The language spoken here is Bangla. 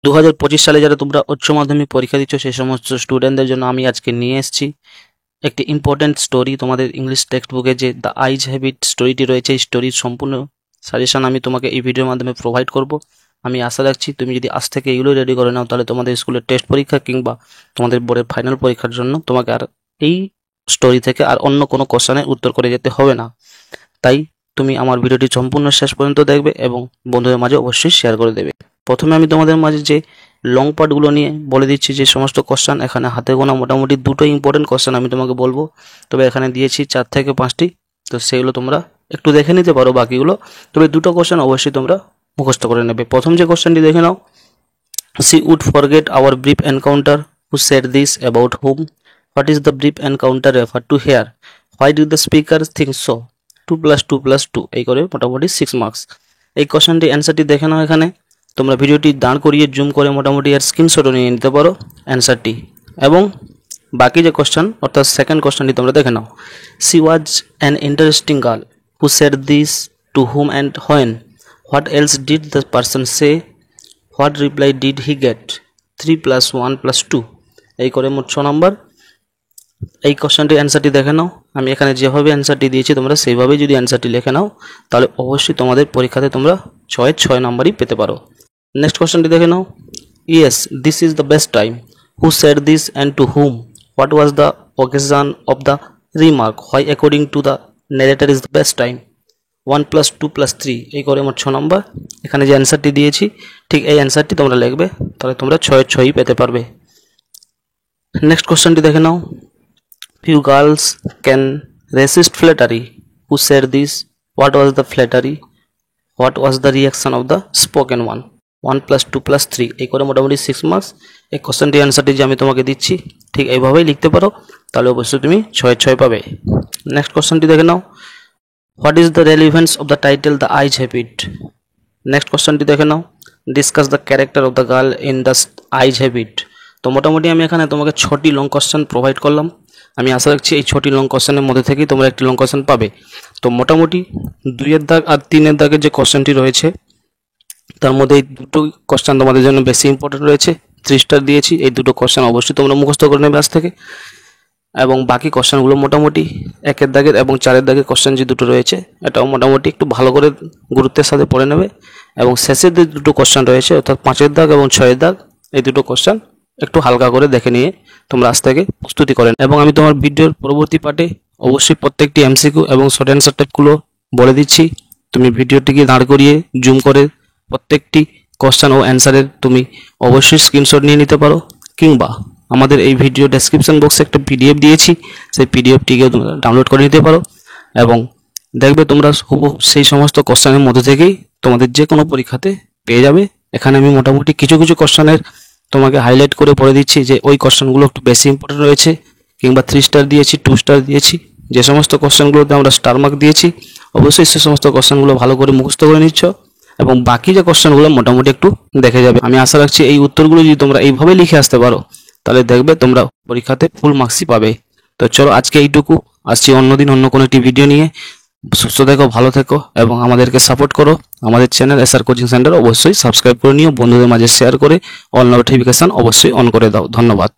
2025 সালে যারা তোমরা উচ্চ মাধ্যমিক পরীক্ষা দিচ্ছ সেই সমস্ত স্টুডেন্টদের জন্য আমি আজকে নিয়ে এসেছি একটি ইম্পর্টেন্ট স্টোরি। তোমাদের ইংলিশ টেক্সট বুকে যে দ্য আইজ হ্যাবিট স্টোরিটি রয়েছে, এই স্টোরির সম্পূর্ণ সাজেশন আমি তোমাকে এই ভিডিওর মাধ্যমে প্রোভাইড করব। আমি আশা রাখছি তুমি যদি আজ থেকে এগুলো রেডি করে নাও, তাহলে তোমাদের স্কুলের টেস্ট পরীক্ষা কিংবা তোমাদের বোর্ডের ফাইনাল পরীক্ষার জন্য তোমাকে আর এই স্টোরি থেকে আর অন্য কোনো কোশ্চেনের উত্তর করে যেতে হবে না। তাই তুমি আমার ভিডিওটি সম্পূর্ণ শেষ পর্যন্ত দেখবে এবং বন্ধুদের মাঝে অবশ্যই শেয়ার করে দেবে। প্রথমে আমি তোমাদের মাঝে যে লং পার্টগুলো নিয়ে বলে দিচ্ছি যে সমস্ত কোশ্চেন, এখানে হাতে গোনা মোটামুটি দুটো ইম্পর্টেন্ট কোশ্চেন আমি তোমাকে বলবো, তবে এখানে দিয়েছি 4 থেকে 5টি, তো সেগুলো তোমরা একটু দেখে নিতে পারো বাকিগুলো, তবে দুটো কোশ্চেন অবশ্যই তোমরা মুখস্থ করে নেবে। প্রথম যে কোশ্চেনটি দেখে নাও, she would forget our brief encounter, who said this, about whom, what is the brief encounter referred to here, why did the speaker think so, 2 + 2 + 2 এই করে মোটামুটি 6 মার্কস। এই কোশ্চেনটি অ্যান্সারটি দেখে নাও। এখানে তোমরা ভিডিওটি দাঁড় করিয়ে জুম করে মোটামুটি এর স্ক্রিনশটও নিয়ে নিতে পারো অ্যান্সারটি, এবং বাকি যে কোশ্চেন অর্থাৎ সেকেন্ড কোশ্চেনটি তোমরা দেখে নাও, she was an interesting girl, who said this, to whom and when, what else did the person say, what reply did he get, 3 + 1 + 2 এই করে মোট 6 নম্বর। এই কোশ্চেনটির অ্যান্সারটি দেখে নাও। আমি এখানে যেভাবে অ্যান্সারটি দিয়েছি তোমরা সেইভাবেই যদি অ্যান্সারটি লিখে নাও, তাহলে অবশ্যই তোমাদের পরীক্ষাতে তোমরা 6 নম্বরই পেতে পারো। নেক্সট কোশ্চেনটি দেখে নাও, yes this is the best time, who said this and to whom, what was the occasion of the remark, why according to the narrator is the best time, 1 + 2 + 3 এই করে মোট 6 নম্বর। এখানে যে অ্যান্সারটি দিয়েছি ঠিক এই অ্যান্সারটি তোমরা লিখবে, তাহলে তোমরা 6 পেতে পারবে। নেক্সট কোশ্চেনটি দেখে নাও, few girls can resist flattery, who said this, what was the flattery, what was the reaction of the spoken one, 1 + 2 + 3 এই করে মোটামুটি 6 মার্কস। এই কোশ্চেনটির অ্যান্সারটি যে আমি তোমাকে দিচ্ছি ঠিক এইভাবেই লিখতে পারো, তাহলে অবশ্যই তুমি 6 পাবে। নেক্সট কোশ্চেনটি দেখে নাও, what is the relevance of the title the eyes have it. Next কোশ্চেনটি দেখে নাও, discuss the character of the girl in the eyes have it. তো মোটামুটি আমি এখানে তোমাকে 6টি লং কোশ্চেন প্রোভাইড করলাম। আমি আশা রাখছি এই 6টি লং কোশ্চেনের মধ্যে থেকেই তোমরা একটি লং কোশ্চেন পাবে। তো মোটামুটি 2-এর দাগ আর 3-এর দাগের যে কোশ্চেনটি রয়েছে তার মধ্যে এই দুটো কোশ্চেন তোমাদের জন্য বেশি ইম্পর্টেন্ট রয়েছে, 3 স্টার দিয়েছি। এই দুটো কোশ্চেন অবশ্যই তোমরা মুখস্থ করে নেবে আজ থেকে, এবং বাকি কোশ্চেনগুলো মোটামুটি 1-এর দাগের এবং 4-এর দাগের কোশ্চেন যে দুটো রয়েছে এটাও মোটামুটি একটু ভালো করে গুরুত্বের সাথে পড়ে নেবে, এবং শেষের যে দুটো কোশ্চেন রয়েছে অর্থাৎ 5-এর দাগ এবং 6-এর দাগ এই দুটো কোশ্চেন একটু হালকা করে দেখে নিয়ে তোমরা আজ থেকে প্রস্তুতি করেন। এবং আমি তোমার ভিডিওর পরবর্তী পার্টে অবশ্যই প্রত্যেকটি এমসিকিউ এবং শর্ট অ্যান্সার টাইপগুলো বলে দিচ্ছি। তুমি ভিডিওটিকে দাঁড় করিয়ে জুম করে প্রত্যেকটি কোশ্চেন ও অ্যান্সারের তুমি অবশ্যই স্ক্রিনশট নিয়ে নিতে পারো, কিংবা আমাদের এই ভিডিও ডেসক্রিপশন বক্সে একটা পিডিএফ দিয়েছি, সেই পিডিএফটিকেও তোমরা ডাউনলোড করে নিতে পারো, এবং দেখবে তোমরা সেই সমস্ত কোশ্চেনের মধ্যে থেকেই তোমাদের যে কোনো পরীক্ষাতে পেয়ে যাবে। এখানে আমি মোটামুটি কিছু কোশ্চেনের তোমাকে হাইলাইট করে পড়ে দিচ্ছি যে ওই কোশ্চেনগুলো একটু বেশি ইম্পর্টেন্ট রয়েছে, কিংবা 3 স্টার দিয়েছি, 2 স্টার দিয়েছি। যে সমস্ত কোশ্চেনগুলোতে আমরা স্টার মার্ক দিয়েছি অবশ্যই সে সমস্ত কোশ্চেনগুলো ভালো করে মুখস্থ করে নিচ্ছ, এবং বাকি যে কোশ্চেনগুলো মোটামুটি একটু দেখে যাবে। আমি আশা রাখছি এই উত্তরগুলো যদি তোমরা এইভাবে লিখে আসতে পারো, তাহলে দেখবে তোমরা পরীক্ষাতে ফুল মার্কসই পাবে। তো চলো আজকে এইটুকু, আসছি অন্যদিন অন্য কোনো একটি ভিডিও নিয়ে। সুস্থ থেকো, ভালো থেকো, এবং আমাদেরকে সাপোর্ট করো। আমাদের চ্যানেল এসআর কোচিং সেন্টার অবশ্যই সাবস্ক্রাইব করে নিও, বন্ধুদের মাঝে শেয়ার করে অল নোটিফিকেশন অবশ্যই অন করে দাও। ধন্যবাদ।